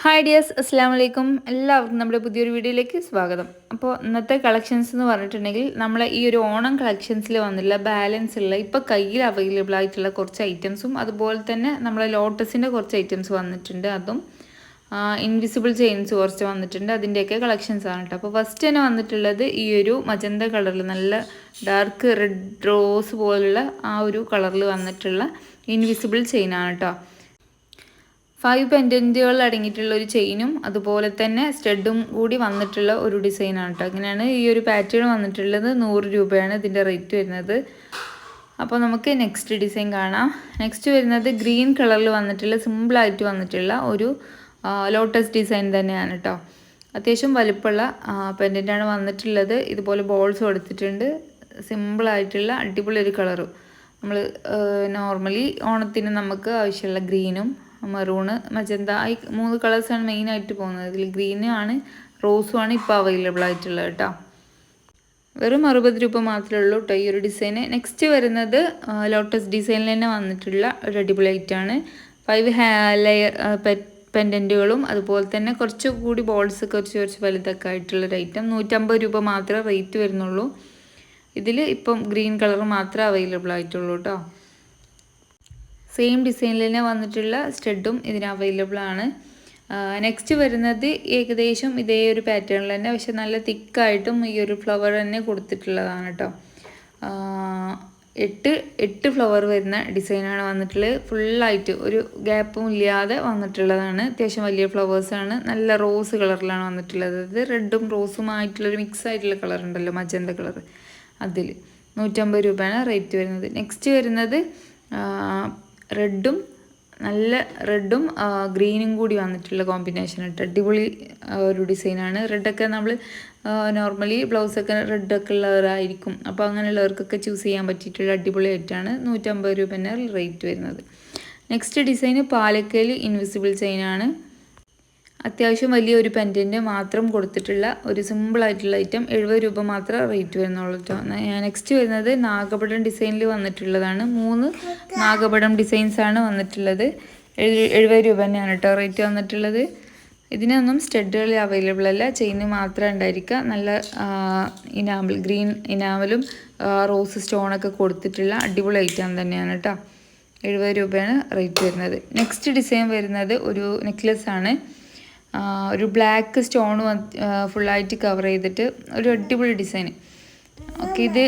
Hi dears, അസ്സാം വലൈക്കും. എല്ലാവർക്കും നമ്മുടെ പുതിയൊരു വീഡിയോയിലേക്ക് സ്വാഗതം. അപ്പോൾ ഇന്നത്തെ കളക്ഷൻസ് എന്ന് പറഞ്ഞിട്ടുണ്ടെങ്കിൽ നമ്മളെ ഈ ഒരു ഓണം കളക്ഷൻസിൽ വന്നിട്ടുള്ള ബാലൻസ് ഉള്ള ഇപ്പോൾ കയ്യിൽ അവൈലബിൾ ആയിട്ടുള്ള കുറച്ച് ഐറ്റംസും അതുപോലെ തന്നെ നമ്മളെ ലോട്ടസിൻ്റെ കുറച്ച് ഐറ്റംസ് വന്നിട്ടുണ്ട്. അതും ഇൻവിസിബിൾ ചെയിൻസ് കുറച്ച് വന്നിട്ടുണ്ട്. അതിൻ്റെയൊക്കെ കളക്ഷൻസ് ആണ് കേട്ടോ. അപ്പോൾ ഫസ്റ്റ് തന്നെ വന്നിട്ടുള്ളത് ഈ ഒരു മജന്ത കളറിൽ നല്ല ഡാർക്ക് റെഡ് റോസ് പോലുള്ള ആ ഒരു കളറിൽ വന്നിട്ടുള്ള ഇൻവിസിബിൾ ചെയിനാണ് കേട്ടോ. 5 പെൻഡൻറ്റുകൾ അടങ്ങിയിട്ടുള്ള ഒരു ചെയിനും അതുപോലെ തന്നെ സ്റ്റഡും കൂടി വന്നിട്ടുള്ള ഒരു ഡിസൈനാണ് കേട്ടോ. അങ്ങനെയാണ് ഈ ഒരു പാറ്റേൺ വന്നിട്ടുള്ളത്. 100 രൂപയാണ് ഇതിൻ്റെ റേറ്റ് വരുന്നത്. അപ്പോൾ നമുക്ക് നെക്സ്റ്റ് ഡിസൈൻ കാണാം. നെക്സ്റ്റ് വരുന്നത് ഗ്രീൻ കളറിൽ വന്നിട്ടുള്ള സിമ്പിളായിട്ട് വന്നിട്ടുള്ള ഒരു ലോട്ടസ് ഡിസൈൻ തന്നെയാണ് കേട്ടോ. അത്യാവശ്യം വലുപ്പമുള്ള പെൻഡൻ്റാണ് വന്നിട്ടുള്ളത്. ഇതുപോലെ ബോൾസ് കൊടുത്തിട്ടുണ്ട്. സിമ്പിളായിട്ടുള്ള അടിപൊളി ഒരു കളറും. നമ്മൾ നോർമലി ഓണത്തിന് നമുക്ക് ആവശ്യമുള്ള ഗ്രീനും മറൂണ് മജന്ത ഈ 3 കളേഴ്സാണ് മെയിനായിട്ട് പോകുന്നത്. ഇതിൽ ഗ്രീനും ആണ് റോസും ആണ് ഇപ്പോൾ അവൈലബിൾ ആയിട്ടുള്ളത് കേട്ടോ. വെറും 60 രൂപ മാത്രമേ ഉള്ളൂ കേട്ടോ ഈ ഒരു ഡിസൈന്. നെക്സ്റ്റ് വരുന്നത് ലോട്ടസ് ഡിസൈനിൽ തന്നെ വന്നിട്ടുള്ള ഒരു അടിപൊളി ഐറ്റാണ്. 5 ലെയർ പെൻഡൻറ്റുകളും അതുപോലെ തന്നെ കുറച്ചുകൂടി ബോൾസ് കുറച്ച് വലുതൊക്കെ ആയിട്ടുള്ളൊരു ഐറ്റം. 150 രൂപ മാത്രമേ റേറ്റ് വരുന്നുള്ളൂ. ഇതിൽ ഇപ്പം ഗ്രീൻ കളർ മാത്രമേ അവൈലബിൾ ആയിട്ടുള്ളൂ കേട്ടോ. സെയിം ഡിസൈനിൽ തന്നെ വന്നിട്ടുള്ള സ്റ്റഡും ഇതിന് അവൈലബിൾ ആണ്. നെക്സ്റ്റ് വരുന്നത് ഏകദേശം ഇതേ ഒരു പാറ്റേണിൽ തന്നെ, പക്ഷെ നല്ല തിക്കായിട്ടും ഈ ഒരു ഫ്ലവർ തന്നെ കൊടുത്തിട്ടുള്ളതാണ് കേട്ടോ. 8 ഫ്ലവർ വരുന്ന ഡിസൈനാണ് വന്നിട്ടുള്ളത്. ഫുള്ളായിട്ട് ഒരു ഗ്യാപ്പും ഇല്ലാതെ വന്നിട്ടുള്ളതാണ്. അത്യാവശ്യം വലിയ ഫ്ലവേഴ്സാണ്. നല്ല റോസ് കളറിലാണ് വന്നിട്ടുള്ളത്. ഇത് റെഡും റോസും ആയിട്ടുള്ളൊരു മിക്സ് ആയിട്ടുള്ള കളർ ഉണ്ടല്ലോ, മജന്ത കളർ. അതിൽ 150 രൂപയാണ് റേറ്റ് വരുന്നത്. നെക്സ്റ്റ് വരുന്നത് റെഡും നല്ല റെഡും ഗ്രീനും കൂടി വന്നിട്ടുള്ള കോമ്പിനേഷൻ ഇട്ട് അടിപൊളി ഒരു ഡിസൈനാണ്. റെഡൊക്കെ നമ്മൾ നോർമലി ബ്ലൗസൊക്കെ റെഡൊക്കെ ഉള്ളവരായിരിക്കും. അപ്പോൾ അങ്ങനെയുള്ളവർക്കൊക്കെ ചൂസ് ചെയ്യാൻ പറ്റിയിട്ടുള്ള അടിപൊളി ആയിട്ടാണ് 150 രൂപ തന്നെ റേറ്റ് വരുന്നത്. നെക്സ്റ്റ് ഡിസൈന് പാലക്കയിൽ ഇൻവിസിബിൾ ചെയിനാണ്. അത്യാവശ്യം വലിയൊരു പെൻഡൻറ്റ് മാത്രം കൊടുത്തിട്ടുള്ള ഒരു സിമ്പിളായിട്ടുള്ള ഐറ്റം. 70 രൂപ മാത്രമേ റേറ്റ് വരുന്നുള്ളൂ കേട്ടോ. നെക്സ്റ്റ് വരുന്നത് നാഗപടം ഡിസൈനിൽ വന്നിട്ടുള്ളതാണ്. 3 നാഗപടം ഡിസൈൻസാണ് വന്നിട്ടുള്ളത്. 70 രൂപ തന്നെയാണ് കേട്ടോ റേറ്റ് വന്നിട്ടുള്ളത്. ഇതിനൊന്നും സ്റ്റഡുകൾ അവൈലബിൾ അല്ല, ചെയിന് മാത്രമേ ഉണ്ടായിരിക്കുക. നല്ല ഇനാമൽ ഗ്രീൻ ഇനാമലും റോസ് സ്റ്റോണൊക്കെ കൊടുത്തിട്ടുള്ള അടിപൊളി ഐറ്റം തന്നെയാണ് കേട്ടോ. 70 രൂപയാണ് റേറ്റ് വരുന്നത്. നെക്സ്റ്റ് ഡിസൈൻ വരുന്നത് ഒരു നെക്ലെസ് ആണ്. ഒരു ബ്ലാക്ക് സ്റ്റോൺ ഫുള്ളായിട്ട് കവർ ചെയ്തിട്ട് ഒരു അടിപൊളി ഡിസൈൻ. ഓക്കെ, ഇത്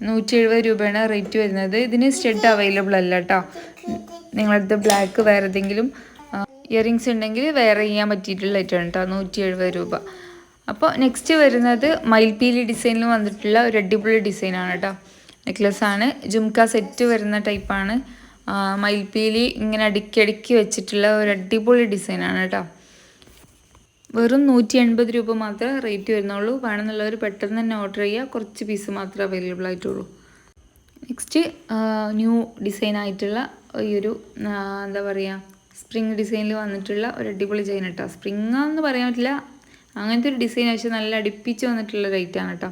170 രൂപയാണ് റേറ്റ് വരുന്നത്. ഇതിന് സ്റ്റഡ് അവൈലബിൾ അല്ല കേട്ടോ. നിങ്ങളടുത്ത് ബ്ലാക്ക് വേറെ ഏതെങ്കിലും ഇയറിങ്സ് ഉണ്ടെങ്കിൽ വേറെ ചെയ്യാൻ പറ്റിയിട്ടുള്ള ഐറ്റമാണ് കേട്ടോ. 170 രൂപ. അപ്പോൾ നെക്സ്റ്റ് വരുന്നത് മയിൽപീലി ഡിസൈനിൽ വന്നിട്ടുള്ള ഒരു അടിപൊളി ഡിസൈനാണ് കേട്ടോ. നെക്ലെസ് ആണ്. ജുംക്ക സെറ്റ് വരുന്ന ടൈപ്പാണ്. മയിൽപീലി ഇങ്ങനെ അടുക്കി വെച്ചിട്ടുള്ള ഒരു അടിപൊളി ഡിസൈനാണ് കേട്ടോ. വെറും 180 രൂപ മാത്രമേ റേറ്റ് വരുന്നുള്ളൂ. വേണമെന്നുള്ളവർ പെട്ടെന്ന് തന്നെ ഓർഡർ ചെയ്യുക. കുറച്ച് പീസ് മാത്രമേ അവൈലബിൾ ആയിട്ടുള്ളൂ. നെക്സ്റ്റ് ന്യൂ ഡിസൈൻ ആയിട്ടുള്ള ഈ ഒരു എന്താ പറയുക, സ്പ്രിങ് ഡിസൈനിൽ വന്നിട്ടുള്ള ഒരു അടിപൊളി ചെയിൻ കേട്ടോ. സ്പ്രിങ് എന്ന് പറയാൻ പറ്റില്ല, അങ്ങനത്തെ ഒരു ഡിസൈൻ പക്ഷേ നല്ല അടുപ്പിച്ച് വന്നിട്ടുള്ള റേറ്റാണ് കേട്ടോ.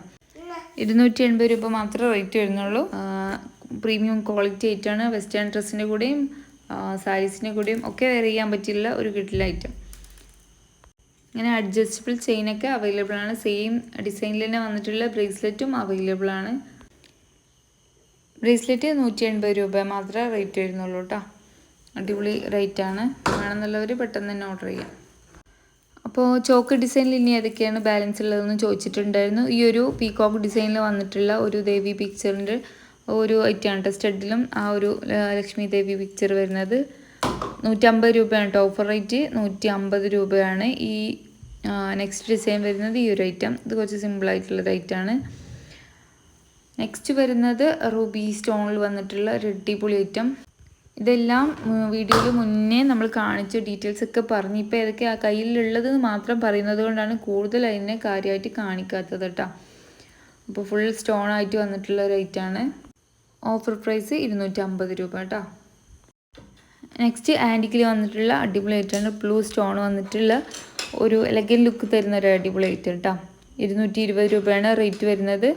280 രൂപ മാത്രമേ റേറ്റ് വരുന്നുള്ളൂ. പ്രീമിയം ക്വാളിറ്റി ആയിട്ടാണ്. വെസ്റ്റേൺ ഡ്രസ്സിൻ്റെ കൂടെയും സാരീസിൻ്റെ കൂടെയും ഒക്കെ വെയർ ചെയ്യാൻ പറ്റിയുള്ള ഒരു കിട്ടില്ല ഐറ്റം. ഇങ്ങനെ അഡ്ജസ്റ്റബിൾ ചെയിനൊക്കെ അവൈലബിൾ ആണ്. സെയിം ഡിസൈനിൽ തന്നെ വന്നിട്ടുള്ള ബ്രേസ്ലെറ്റും അവൈലബിൾ ആണ്. ബ്രേസ്ലെറ്റ് 180 രൂപ മാത്രമേ റേറ്റ് വരുന്നുള്ളൂ കേട്ടോ. അടിപൊളി റേറ്റാണ്. വേണമെന്നുള്ളവർ പെട്ടെന്ന് തന്നെ ഓർഡർ ചെയ്യാം. അപ്പോൾ ചോക്ക് ഡിസൈനിൽ ഇനി ഏതൊക്കെയാണ് ബാലൻസ് ഉള്ളതെന്ന് ചോദിച്ചിട്ടുണ്ടായിരുന്നു. ഈ ഒരു പീകോക്ക് ഡിസൈനിൽ വന്നിട്ടുള്ള ഒരു ദേവി പിക്ചറിൻ്റെ ഒരു ഐറ്റമാണ് കേട്ടോ. സ്റ്റഡിലും ആ ഒരു ലക്ഷ്മി ദേവി പിക്ചർ വരുന്നത് 150 രൂപയാണ് കേട്ടോ. ഓഫർ റേറ്റ് 150 രൂപയാണ്. ഈ നെക്സ്റ്റ് ഡിസൈൻ വരുന്നത് ഈ ഒരു ഐറ്റം. ഇത് കുറച്ച് സിമ്പിളായിട്ടുള്ള റേറ്റാണ്. നെക്സ്റ്റ് വരുന്നത് റൂബി സ്റ്റോണിൽ വന്നിട്ടുള്ള ഒരു അടിപൊളി ഐറ്റം. ഇതെല്ലാം വീഡിയോയിൽ മുന്നേ നമ്മൾ കാണിച്ച ഡീറ്റെയിൽസ് ഒക്കെ പറഞ്ഞ് ഇപ്പോൾ ഏതൊക്കെ ആ കയ്യിലുള്ളത് മാത്രം പറയുന്നത് കൊണ്ടാണ് കൂടുതൽ അതിനെ കാര്യമായിട്ട് കാണിക്കാത്തത് കേട്ടോ. അപ്പോൾ ഫുൾ സ്റ്റോൺ ആയിട്ട് വന്നിട്ടുള്ള ഒരു ഐറ്റമാണ്. ഓഫർ പ്രൈസ് 250 രൂപ കേട്ടോ. നെക്സ്റ്റ് ആൻറ്റിക്കിൽ വന്നിട്ടുള്ള അടിപൊളി ഐറ്റമാണ്. ബ്ലൂ സ്റ്റോൺ വന്നിട്ടുള്ള ഒരു എലഗൻ ലുക്ക് തരുന്ന ഒരു അടിപൊളി ഐറ്റം കേട്ടോ. 220 രൂപയാണ് റേറ്റ് വരുന്നത്.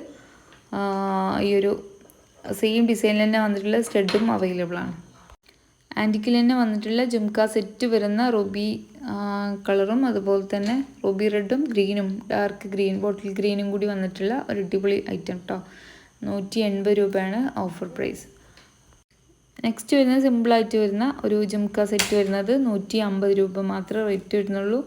ഈ ഒരു സെയിം ഡിസൈനിൽ തന്നെ വന്നിട്ടുള്ള സ്റ്റഡും അവൈലബിൾ ആണ്. ആൻറ്റിക്കിൽ തന്നെ വന്നിട്ടുള്ള ജുംക്ക സെറ്റ് വരുന്ന റൂബി കളറും അതുപോലെ തന്നെ റൂബി റെഡും ഗ്രീനും ഡാർക്ക് ഗ്രീൻ ബോട്ടിൽ ഗ്രീനും കൂടി വന്നിട്ടുള്ള ഒരു അടിപൊളി ഐറ്റം കേട്ടോ. 180 രൂപയാണ് ഓഫർ പ്രൈസ്. നെക്സ്റ്റ് വരുന്നത് സിമ്പിളായിട്ട് വരുന്ന ഒരു ജുംക്ക സെറ്റ് വരുന്നത് 150 രൂപ മാത്രമേ റേറ്റ് വരുന്നുള്ളൂ.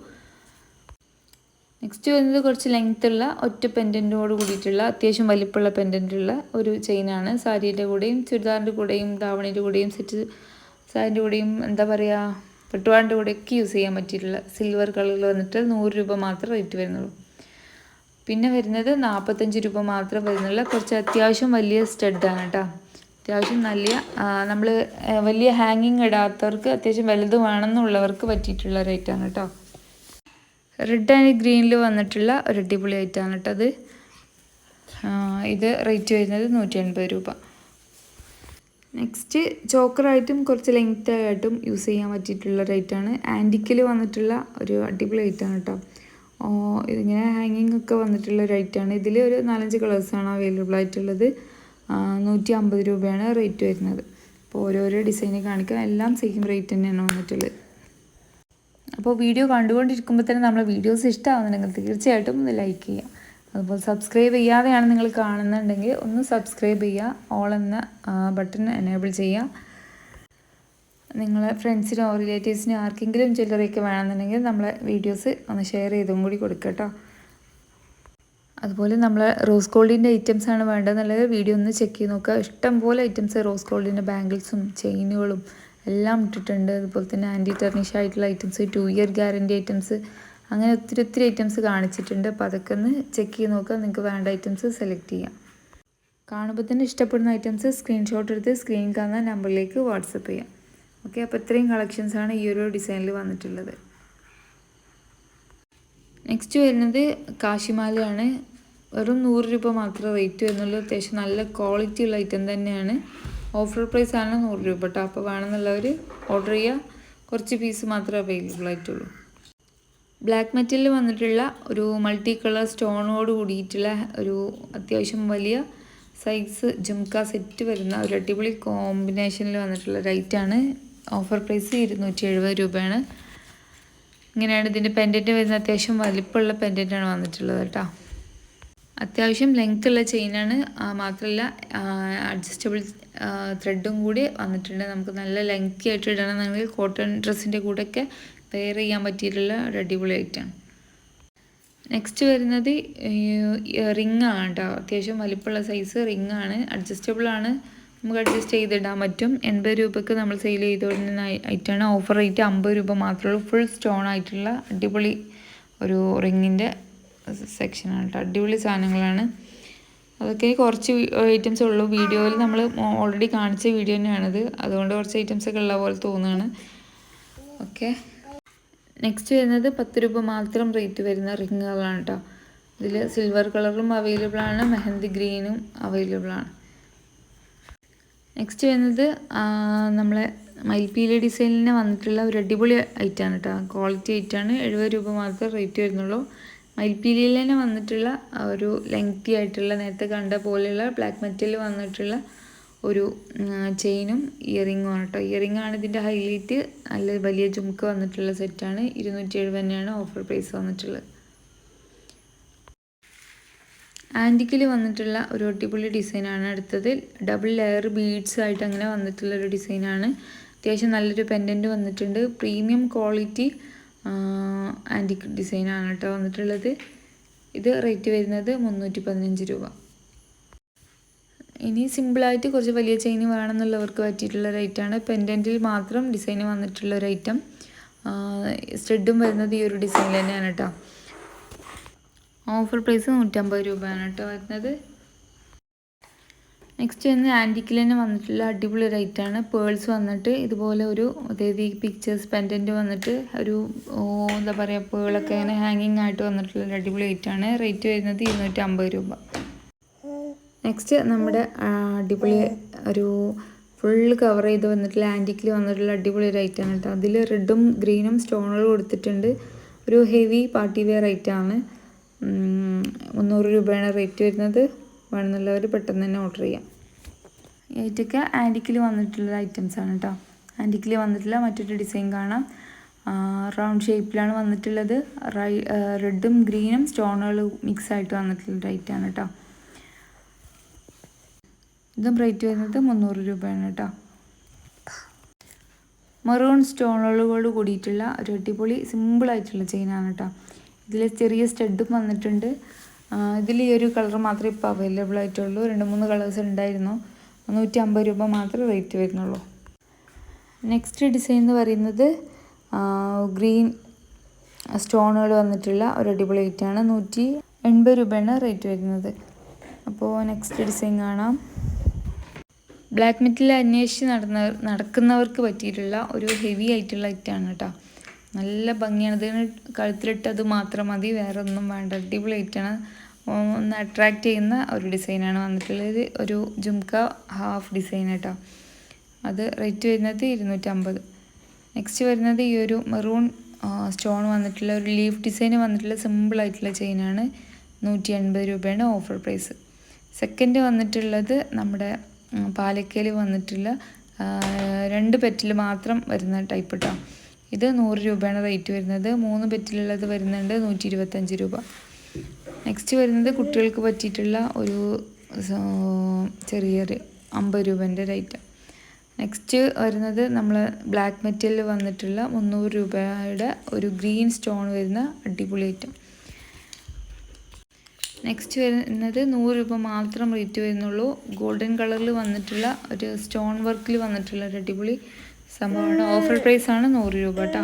നെക്സ്റ്റ് വരുന്നത് കുറച്ച് ലെങ്ത്തുള്ള ഒറ്റ പെൻഡൻറ്റോട് കൂടിയിട്ടുള്ള അത്യാവശ്യം വലിപ്പമുള്ള പെൻഡൻറ്റുള്ള ഒരു ചെയിനാണ്. സാരിയുടെ കൂടെയും ചുരിദാറിൻ്റെ കൂടെയും ധാവണിയുടെ കൂടെയും സെറ്റ് സാരിൻ്റെ കൂടെയും എന്താ പറയുക പെട്ടുവാടിൻ്റെ കൂടെയൊക്കെ യൂസ് ചെയ്യാൻ പറ്റിയിട്ടുള്ള സിൽവർ കളറിൽ വന്നിട്ട് 100 രൂപ മാത്രമേ റേറ്റ് വരുന്നുള്ളൂ. പിന്നെ വരുന്നത് 45 രൂപ മാത്രം വരുന്നുള്ള കുറച്ച് അത്യാവശ്യം വലിയ സ്റ്റഡാണ് കേട്ടോ. അത്യാവശ്യം നല്ല നമ്മൾ വലിയ ഹാങ്ങിങ് ഇടാത്തവർക്ക് അത്യാവശ്യം വലുത് വേണമെന്നുള്ളവർക്ക് പറ്റിയിട്ടുള്ള റേറ്റാണ് കേട്ടോ. റെഡ് ആൻഡ് ഗ്രീനിൽ വന്നിട്ടുള്ള ഒരു അടിപൊളി ഐറ്റമാണ് കേട്ടോ അത്. ഇത് റേറ്റ് വരുന്നത് 180 രൂപ. നെക്സ്റ്റ് ചോക്കറായിട്ടും കുറച്ച് ലെങ്ത് ആയിട്ടും യൂസ് ചെയ്യാൻ പറ്റിയിട്ടുള്ള റേറ്റാണ്. ആൻറ്റിക്കിൽ വന്നിട്ടുള്ള ഒരു അടിപൊളി ഐറ്റമാണ് കേട്ടോ. ഇതിങ്ങനെ ഹാങ്ങിങ് ഒക്കെ വന്നിട്ടുള്ള ഒരു ഐറ്റമാണ്. ഇതിൽ ഒരു 4-5 കളേഴ്സാണ് അവൈലബിൾ ആയിട്ടുള്ളത്. 150 രൂപയാണ് റേറ്റ് വരുന്നത്. അപ്പോൾ ഓരോരോ ഡിസൈന് കാണിക്കാം, എല്ലാം സെയിം റേറ്റ് തന്നെയാണ് വന്നിട്ടുള്ളത്. അപ്പോൾ വീഡിയോ കണ്ടുകൊണ്ടിരിക്കുമ്പോൾ തന്നെ നമ്മളെ വീഡിയോസ് ഇഷ്ടമാകുന്നുണ്ടെങ്കിൽ തീർച്ചയായിട്ടും ഒന്ന് ലൈക്ക് ചെയ്യുക. അതുപോലെ സബ്സ്ക്രൈബ് ചെയ്യാതെയാണ് നിങ്ങൾ കാണുന്നുണ്ടെങ്കിൽ ഒന്ന് സബ്സ്ക്രൈബ് ചെയ്യുക, ഓൾ എന്ന ബട്ടൺ എനേബിൾ ചെയ്യുക. നിങ്ങളെ ഫ്രണ്ട്സിനോ റിലേറ്റീവ്സിനോ ആർക്കെങ്കിലും ജ്വല്ലറിയൊക്കെ വേണമെന്നുണ്ടെങ്കിൽ നമ്മളെ വീഡിയോസ് ഒന്ന് ഷെയർ ചെയ്തും കൂടി കൊടുക്കുക കേട്ടോ. അതുപോലെ നമ്മൾ റോസ് ഗോൾഡിൻ്റെ ഐറ്റംസാണ് വേണ്ടതെന്നുള്ളത് വീഡിയോ ഒന്ന് ചെക്ക് ചെയ്ത് നോക്കുക. ഇഷ്ടംപോലെ ഐറ്റംസ് റോസ് ഗോൾഡിൻ്റെ ബാംഗിൾസും ചെയിനുകളും എല്ലാം ഇട്ടിട്ടുണ്ട്. അതുപോലെ തന്നെ ആൻറ്റി ടെർണിഷ് ആയിട്ടുള്ള ഐറ്റംസ്, 2 ഇയർ ഗ്യാരൻറ്റി ഐറ്റംസ്, അങ്ങനെ ഒത്തിരി ഐറ്റംസ് കാണിച്ചിട്ടുണ്ട്. അപ്പോൾ അതൊക്കെ ഒന്ന് ചെക്ക് ചെയ്ത് നോക്കുക. നിങ്ങൾക്ക് വേണ്ട ഐറ്റംസ് സെലക്ട് ചെയ്യാം. കാണുമ്പോൾ തന്നെ ഇഷ്ടപ്പെടുന്ന ഐറ്റംസ് സ്ക്രീൻഷോട്ട് എടുത്ത് സ്ക്രീൻ കാണുന്ന നമ്പറിലേക്ക് വാട്സപ്പ് ചെയ്യാം. ഓക്കെ, അപ്പോൾ ഇത്രയും കളക്ഷൻസാണ് ഈ ഒരു ഡിസൈനിൽ വന്നിട്ടുള്ളത്. നെക്സ്റ്റ് വരുന്നത് കാശിമാലയാണ്. വെറും 100 രൂപ മാത്രമേ റേറ്റ് വരുന്നുള്ളൂ. അത്യാവശ്യം നല്ല ക്വാളിറ്റി ഉള്ള ഐറ്റം തന്നെയാണ്. ഓഫർ പ്രൈസ് ആണ് 100 രൂപ കേട്ടോ. അപ്പോൾ വേണമെന്നുള്ളവർ ഓർഡർ ചെയ്യുക. കുറച്ച് പീസ് മാത്രമേ അവൈലബിൾ ആയിട്ടുള്ളൂ. ബ്ലാക്ക് മെറ്റലിൽ വന്നിട്ടുള്ള ഒരു മൾട്ടി കളർ സ്റ്റോണോട് കൂടിയിട്ടുള്ള ഒരു അത്യാവശ്യം വലിയ സൈസ് ജുംക്ക സെറ്റ് വരുന്ന ഒരു അടിപൊളി കോമ്പിനേഷനിൽ വന്നിട്ടുള്ള റേറ്റാണ്. ഓഫർ പ്രൈസ് 270 രൂപയാണ്. ഇങ്ങനെയാണ് ഇതിൻ്റെ പെൻഡൻറ്റ് വരുന്നത്. അത്യാവശ്യം വലിപ്പമുള്ള പെൻഡൻറ്റാണ് വന്നിട്ടുള്ളത് കേട്ടോ. അത്യാവശ്യം ലെങ്ത് ഉള്ള ചെയിനാണ്. മാത്രമല്ല അഡ്ജസ്റ്റബിൾ ത്രെഡും കൂടി വന്നിട്ടുണ്ട്. നമുക്ക് നല്ല ലെങ്തി ആയിട്ട് ഇടണമെങ്കിൽ കോട്ടൺ ഡ്രസ്സിൻ്റെ കൂടെയൊക്കെ വെയർ ചെയ്യാൻ പറ്റിയിട്ടുള്ള ഒരു അടിപൊളി ഐറ്റമാണ്. നെക്സ്റ്റ് വരുന്നത് റിങ് ആണ് കേട്ടോ. അത്യാവശ്യം വലിപ്പമുള്ള സൈസ് റിങ് ആണ്. അഡ്ജസ്റ്റബിൾ ആണ്, നമുക്ക് അഡ്ജസ്റ്റ് ചെയ്തിടാൻ പറ്റും. 80 രൂപയ്ക്ക് നമ്മൾ സെയിൽ ചെയ്തുകൊണ്ടിരുന്ന ഐറ്റമാണ്. ഓഫർ റേറ്റ് 50 രൂപ മാത്രമേ ഉള്ളൂ. ഫുൾ സ്റ്റോൺ ആയിട്ടുള്ള അടിപൊളി ഒരു റിങ്ങിൻ്റെ സെക്ഷനാണ് കേട്ടോ. അടിപൊളി സാധനങ്ങളാണ്. അതൊക്കെ കുറച്ച് ഐറ്റംസ് ഉള്ളൂ. വീഡിയോയിൽ നമ്മൾ ഓൾറെഡി കാണിച്ച വീഡിയോ തന്നെയാണിത്, അതുകൊണ്ട് കുറച്ച് ഐറ്റംസൊക്കെ ഉള്ള പോലെ തോന്നുകയാണ്. ഓക്കെ, നെക്സ്റ്റ് വരുന്നത് 10 രൂപ മാത്രം റേറ്റ് വരുന്ന റിങ്ങുകളാണ് കേട്ടോ. ഇതിൽ സിൽവർ കളറും അവൈലബിൾ ആണ്, മെഹന്തി ഗ്രീനും അവൈലബിൾ ആണ്. നെക്സ്റ്റ് വരുന്നത് നമ്മളെ മയിൽപ്പീലി ഡിസൈനിന് വന്നിട്ടുള്ള ഒരു അടിപൊളി ഐറ്റമാണ് കേട്ടോ. ക്വാളിറ്റി ഐറ്റമാണ്. 70 രൂപ മാത്രമേ റേറ്റ് വരുന്നുള്ളൂ. മയിൽപ്പീലിയിൽ തന്നെ വന്നിട്ടുള്ള ഒരു ലെങ്തി ആയിട്ടുള്ള നേരത്തെ കണ്ട പോലെയുള്ള ബ്ലാക്ക് മെറ്റലിൽ വന്നിട്ടുള്ള ഒരു ചെയിനും ഇയറിങ്ങും ആണ് കേട്ടോ. ഇയറിംഗ് ആണ് ഇതിൻ്റെ ഹൈലൈറ്റ്. നല്ല വലിയ ജുംക്ക വന്നിട്ടുള്ള സെറ്റാണ്. 270 തന്നെയാണ് ഓഫർ പ്രൈസ് വന്നിട്ടുള്ളത്. ആൻറ്റിക്കിൽ വന്നിട്ടുള്ള ഒരു അടിപൊളി ഡിസൈനാണ് അടുത്തത്. ഡബിൾ ലെയർ ബീഡ്സ് ആയിട്ട് അങ്ങനെ വന്നിട്ടുള്ള ഒരു ഡിസൈനാണ്. അത്യാവശ്യം നല്ലൊരു പെൻഡൻറ്റ് വന്നിട്ടുണ്ട്. പ്രീമിയം ക്വാളിറ്റി ആൻറ്റിക് ഡിസൈനാണ് കേട്ടോ വന്നിട്ടുള്ളത്. ഇത് റേറ്റ് വരുന്നത് 315 രൂപ. ഇനി സിമ്പിളായിട്ട് കുറച്ച് വലിയ ചെയിൻ വേണമെന്നുള്ളവർക്ക് പറ്റിയിട്ടുള്ള റേറ്റാണ്. പെൻഡൻറ്റിൽ മാത്രം ഡിസൈൻ വന്നിട്ടുള്ള ഒരു ഐറ്റം. സ്റ്റഡും വരുന്നത് ഈ ഒരു ഡിസൈനിൽ തന്നെയാണ് കേട്ടോ. ഓഫർ പ്രൈസ് 150 രൂപയാണ് കേട്ടോ വരുന്നത്. നെക്സ്റ്റ് വരുന്നത് ആൻറ്റിക്കിൽ തന്നെ വന്നിട്ടുള്ള അടിപൊളി ഒരു ഐറ്റമാണ്. പേൾസ് വന്നിട്ട് ഇതുപോലെ ഒരു അതായത് ഈ പിക്ചേഴ്സ് പെൻഡൻറ്റ് വന്നിട്ട് ഒരു എന്താ പറയുക പേളൊക്കെ ഇങ്ങനെ ഹാങ്ങിങ് ആയിട്ട് വന്നിട്ടുള്ള ഒരു അടിപൊളി ഐറ്റമാണ്. റേറ്റ് വരുന്നത് 250 രൂപ. നെക്സ്റ്റ് നമ്മുടെ അടിപൊളി ഒരു ഫുള്ള് കവർ ചെയ്ത് വന്നിട്ടുള്ള ആൻറ്റിക്കിൽ വന്നിട്ടുള്ള അടിപൊളി ഒരു ഐറ്റമാണ് കേട്ടോ. അതിൽ റെഡും ഗ്രീനും സ്റ്റോണുകൾ കൊടുത്തിട്ടുണ്ട്. ഒരു ഹെവി പാർട്ടി വെയർ ഐറ്റമാണ്. 300 രൂപയാണ് റേറ്റ് വരുന്നത്. വേണമെന്നുള്ളവർ പെട്ടെന്ന് തന്നെ ഓർഡർ ചെയ്യാം. ഏറ്റൊക്കെ ആൻറ്റിക്കിൽ വന്നിട്ടുള്ള ഐറ്റംസാണ് കേട്ടോ. ആൻറ്റിക്കിൽ വന്നിട്ടുള്ള മറ്റൊരു ഡിസൈൻ കാണാം. റൗണ്ട് ഷേപ്പിലാണ് വന്നിട്ടുള്ളത്. റെഡും ഗ്രീനും സ്റ്റോണുകൾ മിക്സ് ആയിട്ട് വന്നിട്ടുള്ള റേറ്റാണ് കേട്ടോ. ഇതും റേറ്റ് വരുന്നത് 300 രൂപയാണ് കേട്ടോ. മെറൂൺ സ്റ്റോണുകളോട് കൂടിയിട്ടുള്ള ഒരു അടിപൊളി സിമ്പിളായിട്ടുള്ള ചെയിനാണ് കേട്ടോ. ഇതിൽ ചെറിയ സ്റ്റഡും വന്നിട്ടുണ്ട്. ഇതിൽ ഈ ഒരു കളർ മാത്രമേ ഇപ്പോൾ അവൈലബിൾ ആയിട്ടുള്ളൂ. 2-3 കളേഴ്സ് ഉണ്ടായിരുന്നു. 150 രൂപ മാത്രമേ റേറ്റ് വരുന്നുള്ളൂ. നെക്സ്റ്റ് ഡിസൈൻ എന്ന് പറയുന്നത് ഗ്രീൻ സ്റ്റോണുകൾ വന്നിട്ടുള്ള ഒരു അടിപൊളി ഐറ്റാണ്. 180 രൂപയാണ് റേറ്റ് വരുന്നത്. അപ്പോൾ നെക്സ്റ്റ് ഡിസൈൻ കാണാം. ബ്ലാക്ക് മെറ്റൽ അന്വേഷിച്ച് നടക്കുന്നവർക്ക് പറ്റിയിട്ടുള്ള ഒരു ഹെവി ആയിട്ടുള്ള ഐറ്റാണ് കേട്ടോ. നല്ല ഭംഗിയാണ്. ഇതിന് കഴുത്തിലിട്ടത് മാത്രം മതി, വേറെ ഒന്നും വേണ്ട. അടിപൊളി ഐറ്റാണ്. ഒന്ന് അട്രാക്റ്റ് ചെയ്യുന്ന ഒരു ഡിസൈനാണ് വന്നിട്ടുള്ളത്. ഒരു ജുംക്ക ഹാഫ് ഡിസൈൻ കേട്ടോ. അത് റേറ്റ് വരുന്നത് 250. നെക്സ്റ്റ് വരുന്നത് ഈ ഒരു മെറൂൺ സ്റ്റോൺ വന്നിട്ടുള്ള ഒരു ലീഫ് ഡിസൈൻ വന്നിട്ടുള്ള സിമ്പിളായിട്ടുള്ള ചെയിനാണ്. 180 രൂപയാണ് ഓഫർ പ്രൈസ്. സെക്കൻഡ് വന്നിട്ടുള്ളത് നമ്മുടെ പാലക്കയിൽ വന്നിട്ടുള്ള 2 പെറ്റിൽ മാത്രം വരുന്ന ടൈപ്പ് കേട്ടോ. ഇത് 100 രൂപയാണ് റേറ്റ് വരുന്നത്. 3 പെറ്റിലുള്ളത് വരുന്നുണ്ട് 125 രൂപ. നെക്സ്റ്റ് വരുന്നത് കുട്ടികൾക്ക് പറ്റിയിട്ടുള്ള ഒരു ചെറിയൊരു 50 രൂപേൻ്റെ റേറ്റ്. നെക്സ്റ്റ് വരുന്നത് നമ്മൾ ബ്ലാക്ക് മെറ്റലിൽ വന്നിട്ടുള്ള 300 രൂപയുടെ ഒരു ഗ്രീൻ സ്റ്റോൺ വരുന്ന അടിപൊളി ഐറ്റം. നെക്സ്റ്റ് വരുന്നത് 100 രൂപ മാത്രം റേറ്റ് വരുന്നുള്ളൂ. ഗോൾഡൻ കളറിൽ വന്നിട്ടുള്ള ഒരു സ്റ്റോൺ വർക്കിൽ വന്നിട്ടുള്ള ഒരു അടിപൊളി സംഭവമാണ്. ഓഫർ പ്രൈസാണ് 100 രൂപ കേട്ടോ.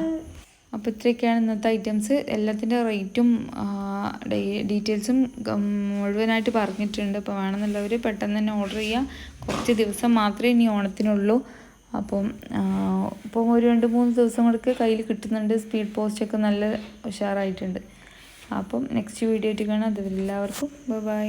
അപ്പോൾ ഇത്രയൊക്കെയാണ് ഇന്നത്തെ ഐറ്റംസ്. എല്ലാത്തിൻ്റെ റേറ്റും ഡീറ്റെയിൽസും മുഴുവനായിട്ട് പറഞ്ഞിട്ടുണ്ട്. അപ്പോൾ വേണമെന്നുള്ളവർ പെട്ടെന്ന് തന്നെ ഓർഡർ ചെയ്യുക. കുറച്ച് ദിവസം മാത്രമേ ഇനി ഓണത്തിനുള്ളൂ. അപ്പം ഒരു 2-3 ദിവസം കൂടെ കയ്യിൽ കിട്ടുന്നുണ്ട്. സ്പീഡ് പോസ്റ്റൊക്കെ നല്ല ഉഷാറായിട്ടുണ്ട്. അപ്പം നെക്സ്റ്റ് വീഡിയോ ആയിട്ട് കാണാം. അതുവരെ എല്ലാവർക്കും ബൈ.